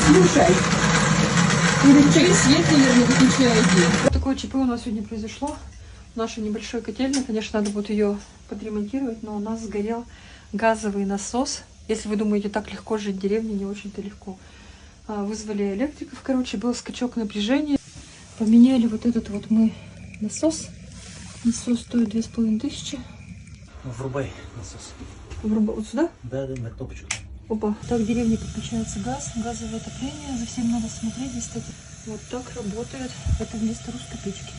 Слушай. Или свет, наверное, выключаете. Вот такое ЧП у нас сегодня произошло. Наша небольшая котельная, конечно, надо будет ее подремонтировать, но у нас сгорел газовый насос. Если вы думаете, так легко жить в деревне, не очень-то легко. Вызвали электриков, короче, был скачок напряжения. Поменяли вот этот вот мы насос. Насос стоит 2500. Врубай насос. Вот сюда? Да, на кнопочку. Опа, так в деревне подключается газ, газовое отопление. За всем надо смотреть, здесь, кстати. Вот так работает. Это вместо русской печки.